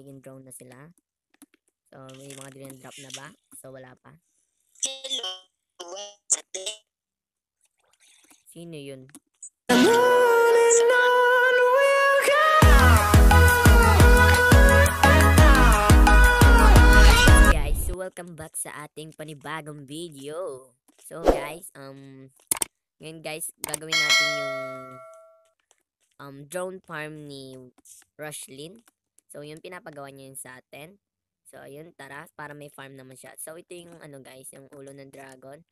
magiging drone na sila. So, may mga drop na ba? So, wala pa. Sino yun? Guys, so welcome back sa ating panibagong video. So guys, ngayon guys, gagawin natin yung drone farm ni Rushlin. So yun, pinapagawa niya yun sa atin. So yun, tara, para may farm naman siya. So ito yung guys, yung ulo ng dragon,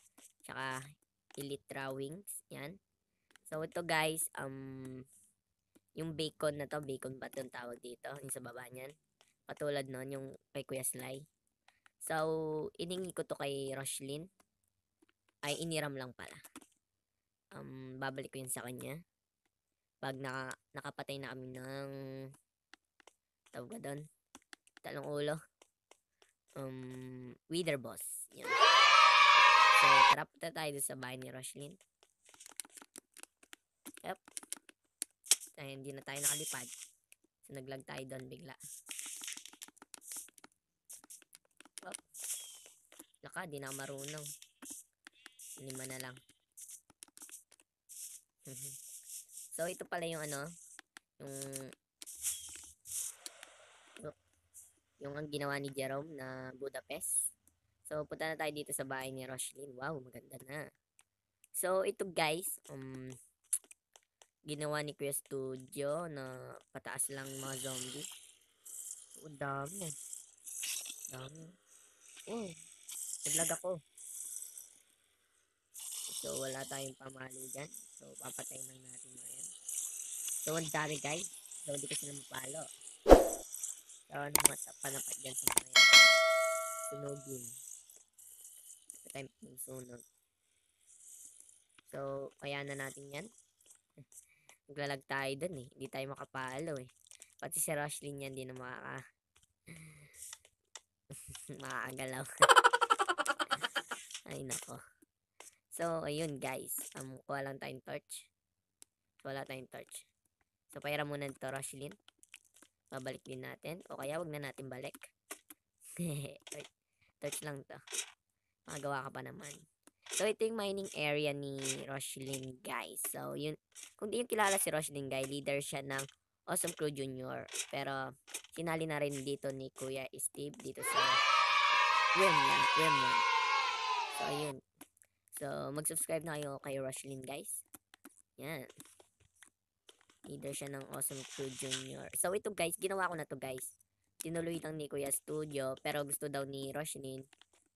tsaka elytra wings, yan. So ito guys, yung bacon na to, bacon ba itong tawag dito, yung sa baba niyan. Patulad nun, yung kay Kuya Sly. So, iningi ko to kay Rushlin. Ay, iniram lang pala. Babalik ko yun sa kanya. Pag nakapatay na kami ng tawag ka doon, talong ulo. Wither boss. Yan. So, tara, punta tayo doon sa bahay ni Rushlin. Yep. Ay, hindi na tayo nakalipad. So, naglag tayo doon bigla. Laka, di na marunong. 5 na lang. So, ito pala yung yung ang ginawa ni Jerome na Budapest. So, punta na tayo dito sa bahay ni Rushlin. Wow, maganda na. So, ito guys, ginawa ni Kuya Studio na pataas lang mga zombie. Oh, dami. Dami. Oh, naglag ako. So, wala tayong pamalo dyan. So, papatayin lang natin mga yan. So, ang dami guys. So, hindi ko sila mapalo. So, ano mga panapat dyan sa mga yan. Sunugin. Ito tayo sunog. So, kaya na natin yan. Maglalag tayo dun eh. Hindi tayo makapalo eh. Pati si Rushlin yan, hindi na makakagalaw. Ay, nako. So, ayun guys. Kuha lang tayong torch. Wala tayong torch. So, pairam muna ito, Rushlin. Babalik din natin. O kaya, wag na natin balik. Torch lang to. Makagawa ka pa naman. So, ito yung mining area ni Rushlin, guys. So, yun. Kung di yung kilala si Rushlin, guys, leader siya ng Awesome Crew Junior. Pero, sinali na rin dito ni Kuya Steve dito sa Wim1. So, ayun. So, mag-subscribe na kayo kay Rushlin, guys. Yan. Leader siya ng Awesome Crew Junior. So, ito guys, ginawa ko na to guys. Tinuloy lang ni Kuya Studio, pero gusto daw ni Rushlin,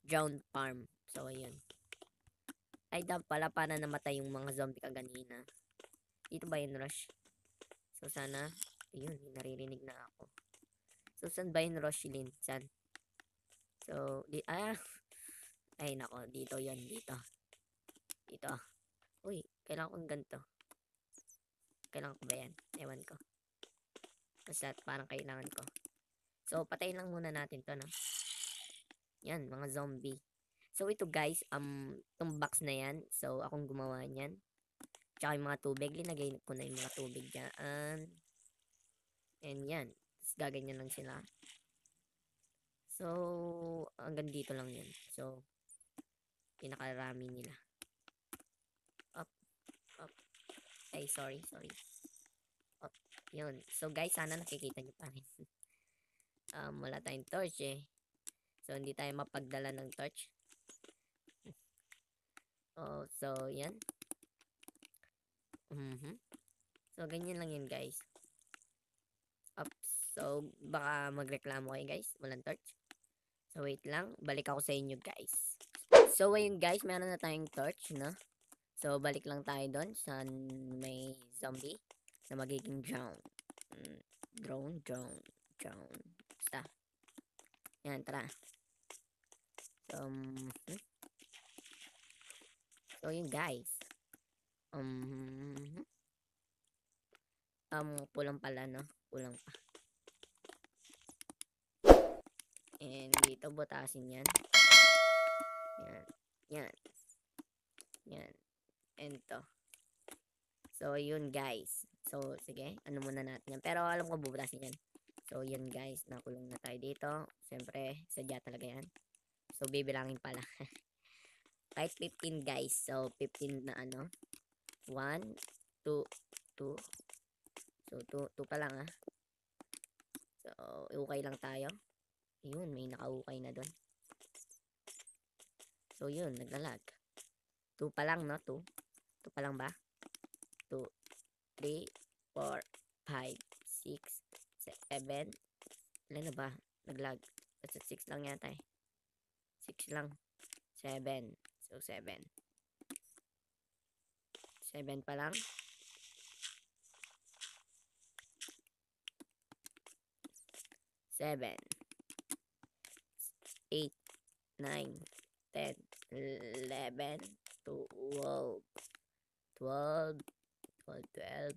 drone farm. So, ayun. Ay, pala para namatay yung mga zombie kaganina. Dito ba yun, Rush? So, sana, ayun, naririnig na ako. So, saan ba yun, Rushlin? Saan? So, ay, nako, dito yan, dito. Dito. Uy, kailangan kong ganito. Kailangan ko ba yan? Ewan ko. Basta parang kailangan ko. So, patayin lang muna natin to, no? Yan, mga zombie. So, ito guys, itong box na yan. So, akong gumawa niyan. Tsaka yung mga tubig. Linagay ko na yung mga tubig dyan. And yan. Tapos, gaganyan lang sila. So, hanggang dito lang yan. So, pinakarami nila. Up. Ay, sorry. Up. Yun. So, guys, sana nakikita nyo pa rin. Wala tayong torch eh. So, hindi tayo mapagdala ng torch. Oh, so, yan. So, ganyan lang yun, guys. Up. So, baka magreklamo kayo, guys. Walang torch. So, wait lang. Balik ako sa inyo, guys. So, ayun, guys. Meron na tayong torch, no? So, balik lang tayo doon sa may zombie na magiging drone. Drone. Basta. Yan, tara. So, yun guys. Pulang pala, no? Pulang pa. And dito, butasin yan. Yan. And to. So, yun guys. So, sige. Ano muna natin yan. Pero alam ko bubutasin yan. So, yun guys, nakulong na tayo dito. Siyempre, sadya talaga yan. So, bibilangin pala. Kahit 15 guys. So, 15 na ano. 1, 2, 2. So, 2 pa lang So, ukay lang tayo. Yun, may nakaukay na doon. So, yun, naglalag. 2 pa lang, no? 2. 2 pa lang ba? 2, 3, 4, 5, 6, 7. Ilan na ba? Naglag. Basta 6 lang yata 6 lang. 7. So, 7. 7 pa lang. 7, 8, 9, 10, 11, 12, 12, 12,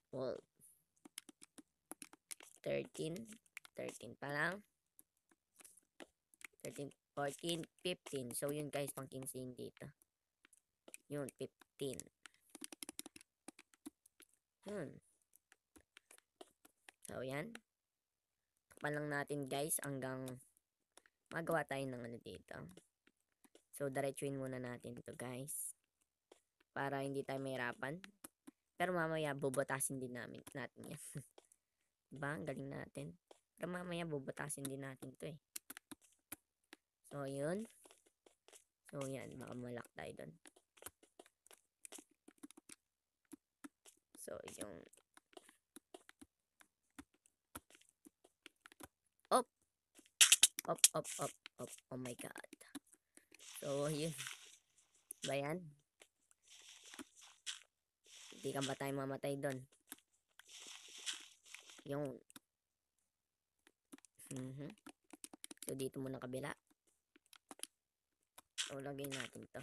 12, 13, 13 pa lang. 13, 14, 15. So, yun guys, pang 15 dito. Yun, 15. Yun. So, yan. Tapan lang natin guys hanggang magawa tayo ng ano dito. So, diretsuin muna natin to guys. Para hindi tayo mahirapan. Pero mamaya, bubutasin din natin yan. Diba? Ang galing natin. Pero mamaya, bubutasin din natin to So, yun. So, yan. Baka malak tayo dun. So, yung Op! Op, op, op, op. Oh my God. So, yun. Ba yan? Hindi ka ba tayo mamatay dun? Yung. So, dito muna kabila. So, lagay natin to.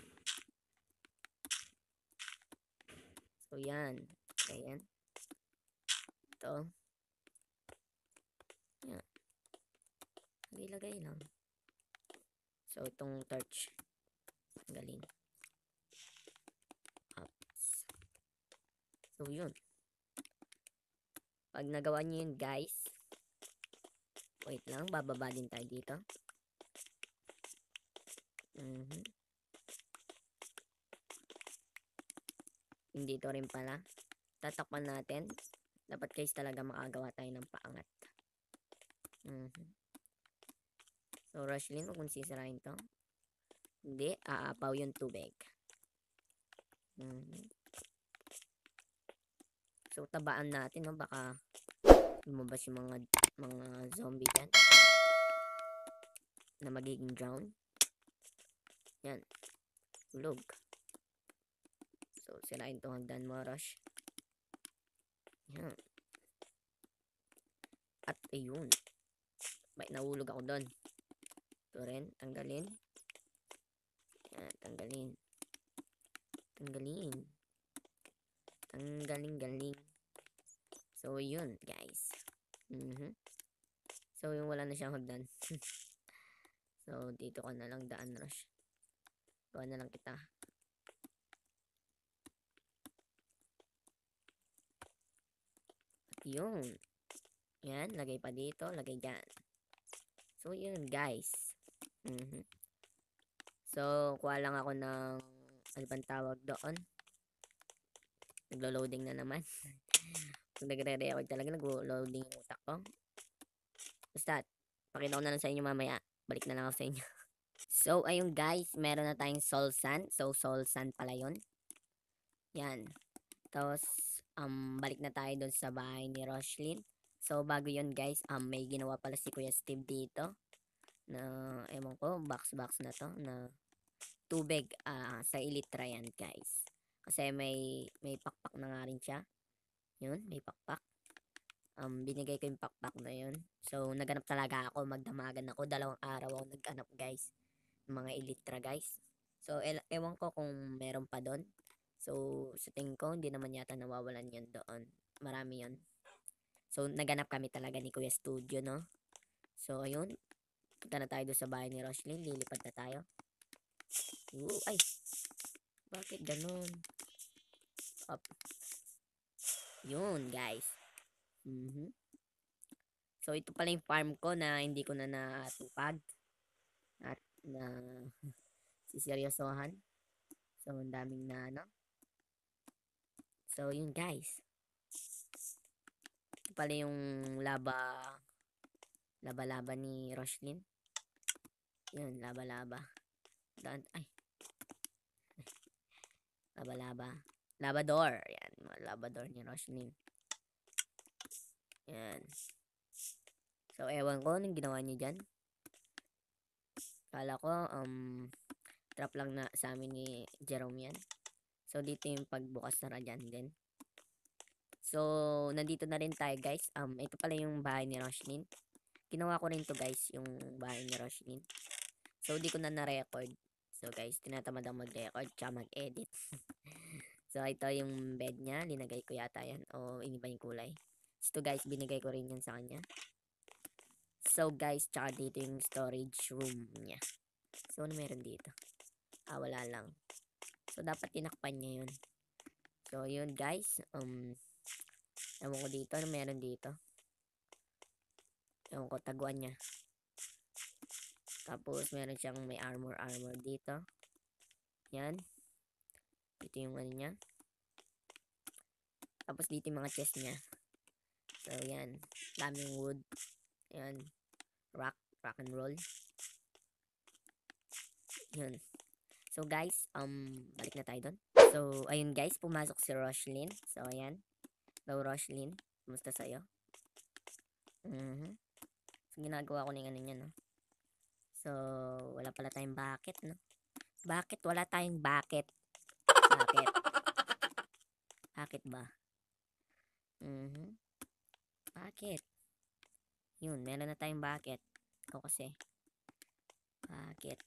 So, yan. Ayan. Ito. Yan. Lagay lang. So, itong torch. Galing. Ups. So, yun. Pag nagawa nyo yun, guys. Wait lang. Bababa din tayo dito. Hindi to rin pala. Tatakpan natin. Dapat guys talaga makagawa tayo ng paangat. So, Rushlin, huwag mong sisirain to. Hindi, aapaw yung tubig. So, tabaan natin, no? Baka lumabas yung mga zombie dyan na magiging drown. Yan. Tulog. So, sirain to hagdan mo, Rush. Yan. At ayun. May nahulog ako doon. Ito rin, tanggalin. Yan, tanggalin. Tanggalin. Tanggalin-galing. So, yun, guys. So, yung wala na siyang hagdan. So, dito ka na lang daan, Rush. Gawa na lang kita. At yun. Yan, lagay pa dito, lagay dyan. So, yun, guys. So, kuha lang ako ng ano bang tawag doon. Naglo-loading na naman. Pag nagre-record talaga, naglo-loading yung utak ko. Basta, pakita ko na lang sa inyo mamaya. Balik na lang ako sa inyo. So, ayun guys, meron na tayong soul sand. So, soul sand pala yun. Yan. Tapos, balik na tayo doon sa bahay ni Rushlin. So, bago yun guys, may ginawa pala si Kuya Steve dito. Na, ewan ko, box na to. Na tubig sa Elytra yan guys. Kasi may pakpak na nga rin siya. Yun, may pakpak. Binigay ko yung pakpak na yun. So, naganap talaga ako. Magdamagan ako. 2 araw ako nagganap guys. Mga Elytra guys. So, ewan ko kung meron pa doon. So, sa tingin ko, hindi naman yata nawawalan yun doon. Marami yun. So, naganap kami talaga ni Kuya Studio, no? So, ayun. Punta na tayo doon sa bahay ni Rushlin. Lilipad na tayo. Ay! Bakit ganun? Up. Yun, guys. Mhm. So, ito pala yung farm ko na hindi ko na natupag at na siseryosohan. So, ang daming na ano. So, yun guys. Ito pala yung laba-laba ni Roshlyn. Yun, laba-laba. Ay. Laba-laba. Labador. Yan, mga labador ni Roshlyn. Yan. So, ewan ko anong ginawa niyo dyan. Kala ko, trap lang na sa amin ni Jerome yan. So, dito yung pagbukas na radyan din. So, nandito na rin tayo guys. Ito pala yung bahay ni Roshlyn. Ginawa ko rin to guys, yung bahay ni Roshlyn. So, di ko na na-record. So, guys, tinatamad ako mag-record tsaka mag-edit. So, ito yung bed niya. Linagay ko yata yan. O, iniba yung kulay. So, guys, binigay ko rin yan sa kanya. So, guys, tsaka dito yung storage room niya. So, ano meron dito? Wala lang. So, dapat tinakpan niya yun. So, yun, guys. Ewan ko dito. Ano meron dito? Ewan ko, taguan niya. Tapos, meron siyang may armor dito. Yan. Dito yung ano niya. Tapos, dito yung mga chest niya. So, yan. Daming wood. Yan. Rock and roll. Yun. So, guys, balik na tayo doon. So, ayun guys, pumasok si Roshlyn. So, ayan. Hello, Roshlyn. Kumusta sa'yo? So, ginagawa ko na yung ano niya, no? So, wala pala tayong bucket, no? Bakit wala tayong bucket? Bakit? Bakit ba? Bakit? Yun, meron na tayong bucket. Ikaw kasi. Bakit?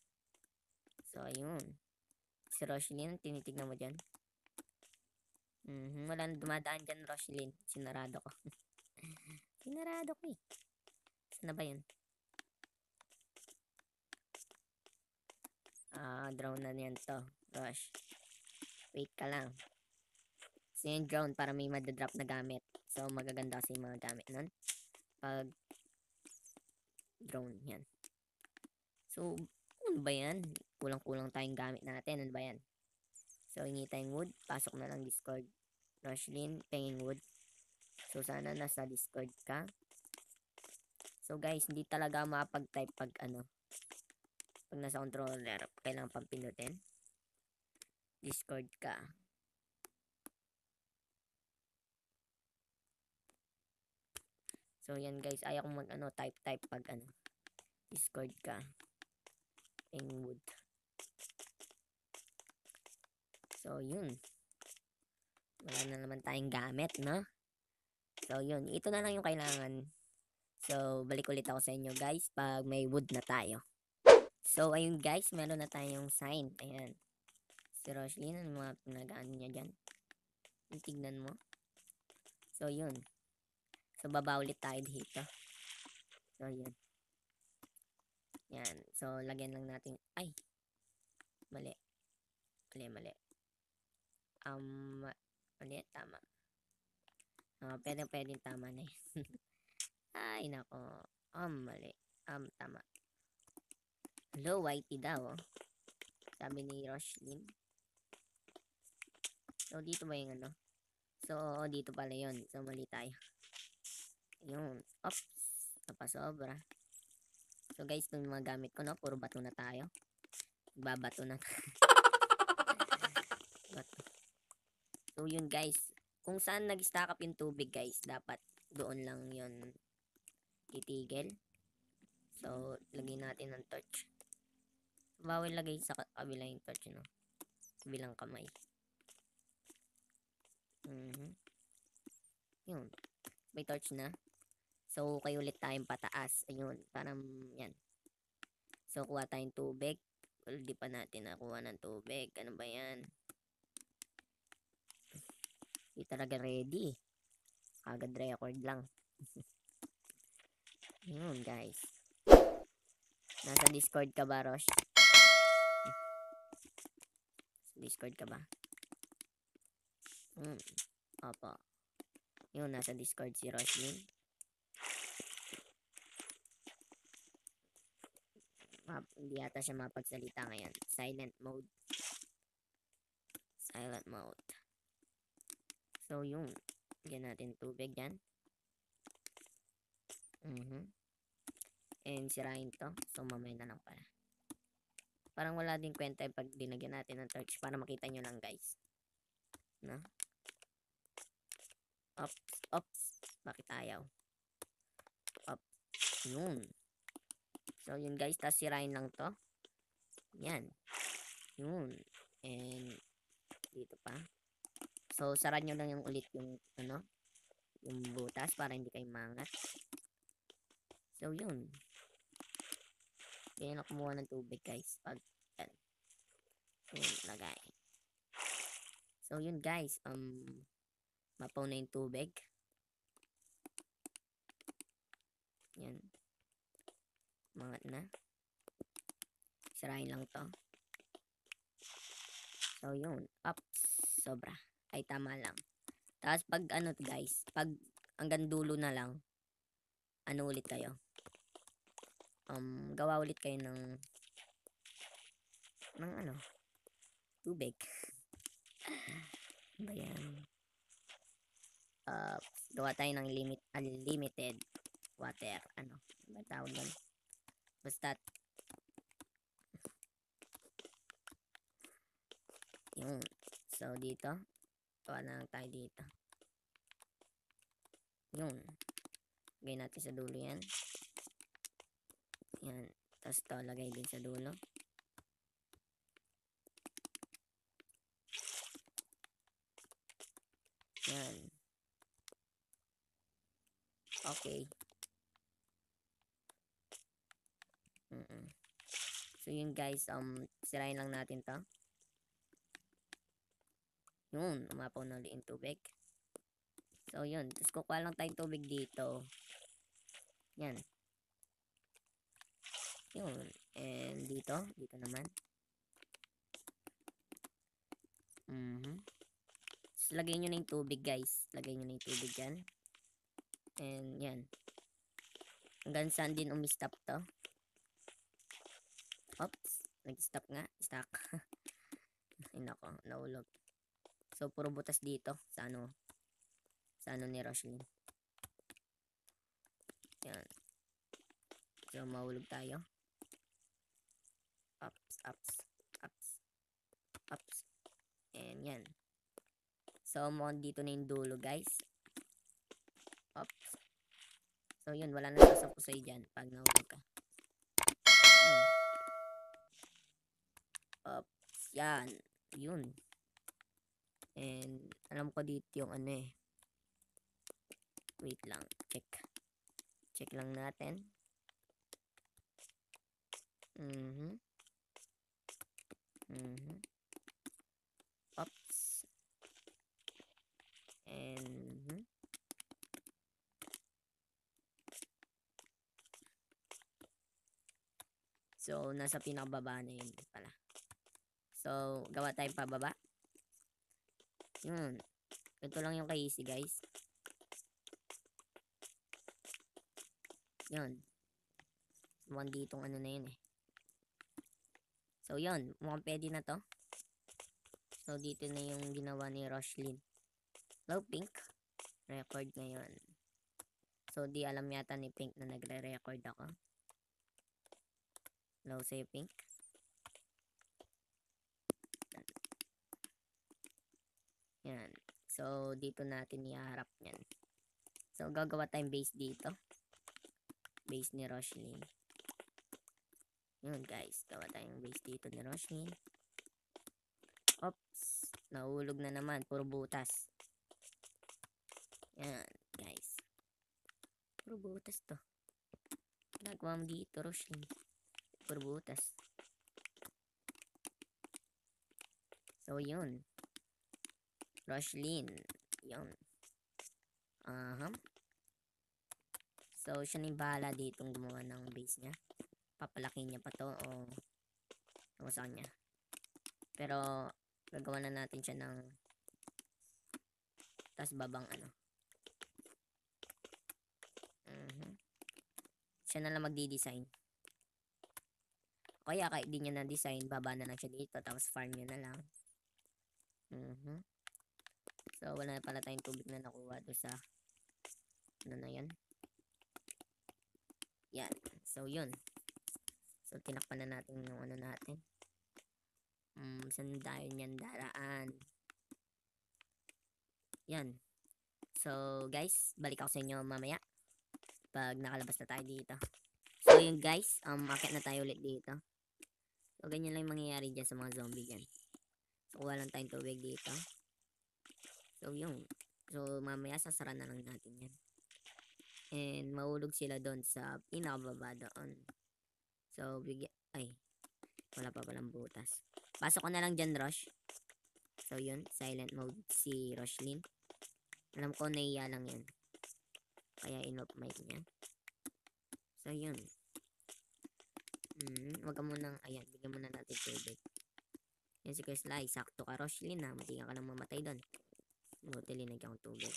So, ayun. Si Roshlyn, tinitignan mo dyan. Wala na dumadaan dyan, Roshlyn. Sinarado ko. Sinarado ko eh. Saan na ba yun? Drone na yan to. Rush. Wait ka lang. So yung drone para may madadrop na gamit. So magaganda kasi yung mga gamit nun. Pag drone yan. So ano ba yan? Kulang-kulang tayong gamit natin. Ano ba yan? So hingi tayong wood. Pasok na lang Discord. Roshlyn, penging wood. So sana nasa Discord ka. So guys, hindi talaga makapag-type pag pag nasa controller, kailangan pang pinutin. Discord ka. So yan guys, ayaw kong mag type pag Discord ka. Pengwood. So yun. Wala na naman tayong gamit, no? So yun, ito na lang yung kailangan. So balik ulit ako sa inyo guys pag may wood na tayo. So ayun guys, meron na tayong sign. Ayan. Si Roshlyn, ano mga pinagaan niya dyan? Tignan mo. So yun. So baba ulit tayo dito. So yun. Yan. So lagyan lang natin. Ay. Mali. Mali. Mali. Tama. Pwedeng tama na eh. Ay nako. Mali. Tama. Hello, whitey daw. Sabi ni Roshlyn. So dito ba yung ano? So dito pala yun. So mali tayo. Yun. Oops. Napasobra. So guys, itong mga gamit ko, no? Puro bato na tayo. Babato na. Bato. So yun guys. Kung saan nag-stack up yung tubig guys, dapat doon lang yun titigil. So, lagay natin ng torch. Bawal lagay sa kabila yung torch, no? Kabilang kamay. Yun. May torch na. So, kayo ulit tayong pataas. Ayun. Parang yan. So, kuha tayong tubig. Well, di pa natin nakuha ng tubig. Ano ba yan? Di talaga ready. Agad record lang. Yun, guys. Nasa Discord ka ba, Rosh? Discord ka ba? Opo. Yun, nasa Discord si Roslyn. Hindi yata siya mapagsalita ngayon. Silent mode. Silent mode. So, yun. Bigyan natin tubig yan. And sirain to. So, mamaya na lang pala. Parang wala din kwenta yung pag dinagyan natin ng torch para makita nyo lang, guys. No? Ops. Bakit ayaw? Ops. Yun. So, yun guys. Tapos sirain lang to. Yan. Yun. And, dito pa. So, sara nyo lang yung ulit yung, yung butas para hindi kayo mangat. So, yun. Kaya na kumuha ng tubig, guys. Pag, yan. Yun, lagay. So, yun guys. Mapaw na yung tubig. Yan. Mangat na. Sirain lang to. So, yun. Ups. Sobra. Ay, tama lang. Tapos, pag guys. Pag hanggang dulo na lang. Ano ulit kayo? Gawa ulit kayo ng tubig. Ba yan? Gawa tayo ng unlimited water. Ano ba tawag doon? Basta yun. So, dito. Gawa na lang tayo dito. Yun. Lagay natin sa dulo yan. Yan. Tapos to, lagay din sa dulo. Yan. Okay. So, yun guys. Sirain lang natin to. Yun. Umapaw na ulit yung tubig. So, yun. Tapos kukuha lang tayong tubig dito. Yan. Yun. And dito. Dito naman. So, lagay nyo na yung tubig, guys. Lagay nyo na yung tubig dyan. And, yan. Hanggang saan din umistop to. Oops. Nag-stop nga. Stuck. Ay, nako. Naulog. So, puro butas dito. Sa ano ni Roslyn. Yan. So, mahulog tayo. Ups. And yan. So, dito na yung dulo, guys. Ups. So, yun. Wala na sasapusay dyan pag nahulog ka. Ups. Yan. Yun. And, alam ko dito yung wait lang. Check lang natin. Oops. And so, nasa pinakababa na yun pala. So, gawa tayong pababa. Yun. Ito lang yung kay Easy, guys. Yun. Mukhang ditong na yun eh. So, yun. Mukhang pwede na to. So, dito na yung ginawa ni Roslyn. Hello, Pink. Record ngayon. So, di alam yata ni Pink na nagre-record ako. Hello, sa'yo, Pink. Yan. So, dito natin iharap yan. So, gagawa tayong base dito. Base ni Roslyn. Yun, guys. Gawa tayong base dito ni Roslyn. Oops. Nahulog na naman. Puro butas. Yan, guys. Puro butas to. Nagawa mo dito, Roslyn. Puro butas. So, yun. Roslyn. Yun. So, siya na yung bahala ditong gumawa ng base niya. Papalaki niya pa to o sa kanya. Pero, gagawa na natin siya ng tas babang Siya na lang magdi-design. Kaya kahit di niya na-design, baba na lang siya dito. Tapos farm niya na lang. So, wala na pala tayong tubig na nakuha doon sa ano na yan. Yan. So, yun. So, tinakpan na natin yung ano natin. Saan tayo niyan daraan? Yan. So, guys, balik ako sa inyo mamaya. Pag nakalabas na tayo dito. So, yun guys. Akit na tayo ulit dito. So, ganyan lang yung mangyayari dyan sa mga zombie dyan. So, kuha lang tayong tubig dito. So, yun. So, mamaya sasara na lang natin yan. And, mahulog sila doon sa pinakababa doon. So, ay, wala pa palang butas. Pasok ko na lang dyan, Rush. So, yun. Silent mode si Roshlyn. Alam ko, naiya lang yan. Kaya in-off mic niya. So, yun. Wag ka munang, ayan, bigyan muna natin tubig. Yan si Chris Lai. Sakto ka, Roshlyn, ha. Mati ka lang mamatay doon. Buti, linagyan kong tubig.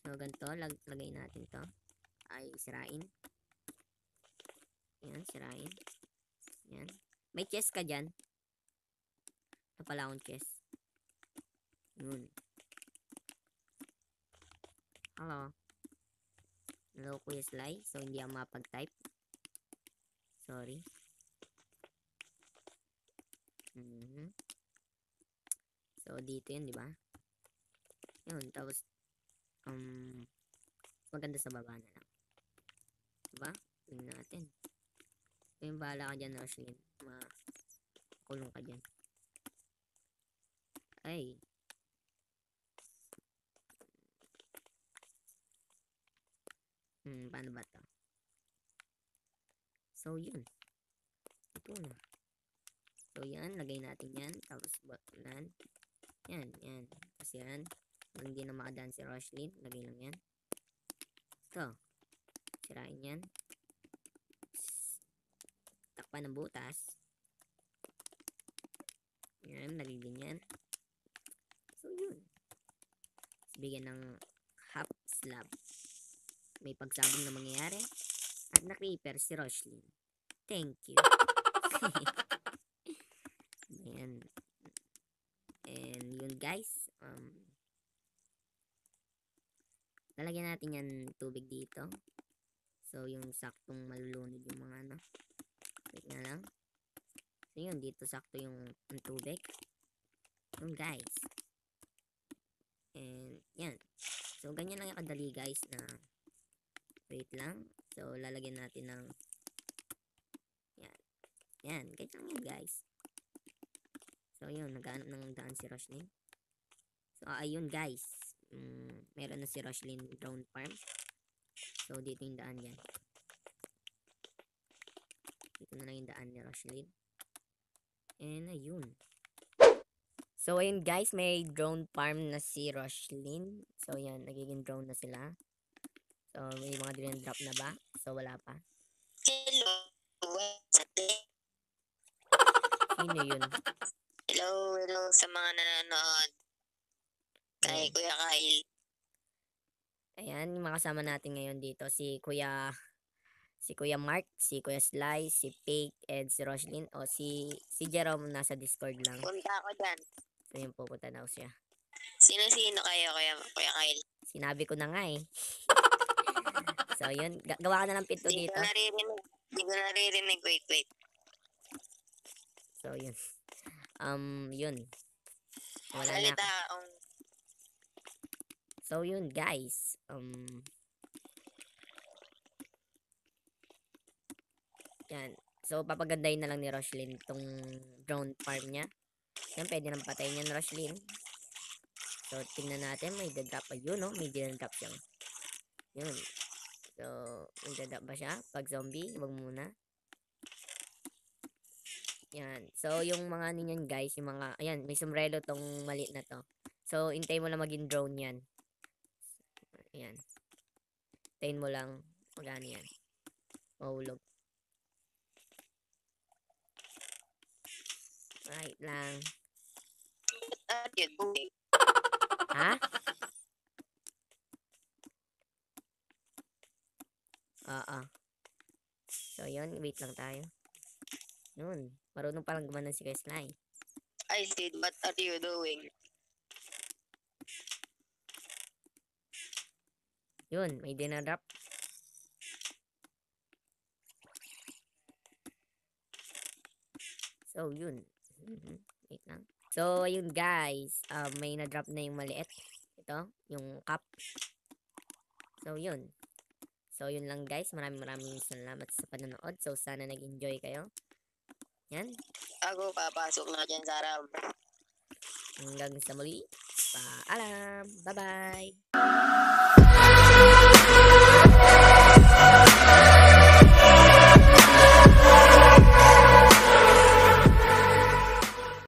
So, ganito. Lagay natin to. Ay, sirain. Yan, sirain. Yan. May chest ka dyan. Ito pala akong chest. Yun. Hello. Hello, Kuya Sly. So, hindi ako mapag-type. Sorry. So, dito yun, di ba? Yun, tapos, maganda sa baba na lang. Diba? Tingnan natin. So, yung bahala ka dyan, Roshlyn. Makulong ka dyan. Ay. Paano ba to? So, yun. Ito na. So, yan. Lagay natin yan. Tapos, yan. Yan, yan. Tapos yan. Kung hindi na makadaan si Roshlyn, lagay lang yan. Ito. Sirain yan. Takpan ng butas. Yan, lagay din yan. So, yun. Bigyan ng half slab. May pagsabong na mangyayari. At na-creeper si Roshlyn. Thank you. Ayan. And yun guys. Lalagyan natin yan tubig dito. So yung saktong malulunod yung mga ano. Wait na lang. So yun, dito sakto yung tubig. Yun guys. And yan. So ganyan lang yung kadali guys na wait lang. So lalagyan natin ng yan. Yan. Ganyan lang yun guys. So yun, naghahanap ng daan si Roshlyn. So ayun guys. Meron na si Roshlyn drone farm. So dito yung daan yan. Dito na lang yung daan ni Roshlyn. And ayun. So ayun guys, may drone farm na si Roshlyn. So yan, nagiging drone na sila. So may mga drone drop na ba? So wala pa. Hello. Sino yun? Hello sa mga nanonood. Kay Kuya Kyle. Ayan, yung mga kasama natin ngayon dito. Si Kuya Mark, si Kuya Sly, si Fake, and si Roshlyn. O si Jerome nasa Discord lang. Punta ako dyan. So yun, pupunta daw siya. Sino-sino kayo, Kuya Kyle? Sinabi ko na nga eh. So yun, gawa ka na ng pinto dito. Hindi ko naririnig. Wait. So yun. Yun. Wala na Salita ako. So yun guys. Yan. So papagandahin na lang ni Roshlyn tong drone farm niya. Yan, pwede nang patayin yan, Roshlyn. So tingnan natin, may drop pa yun, no? May drop siya. Yun. So, may drop ba siya? Pag zombie, wag muna. Yan. So, yung mga ninyan guys, yung mga, ayan, may sombrero tong maliit na to. So, intay mo lang maging drone yan. Ayan. Hintayin mo lang, magano yan. Mahulog. Right lang. Ha? Oo. So, yun. Wait lang tayo. Yun. Marunong palang gumanon si Kuya Sly. I said, what are you doing? Yun. May dinadrop. So, yun. Wait lang. So, ayun guys. May na-drop na yung maliit. Ito. Yung cup. So, yun. So, yun lang guys. Maraming salamat sa panonood. So, sana nag-enjoy kayo. Yan. Ako, papasok na dyan sa RAM. Hanggang sa muli. Paalam. Bye-bye.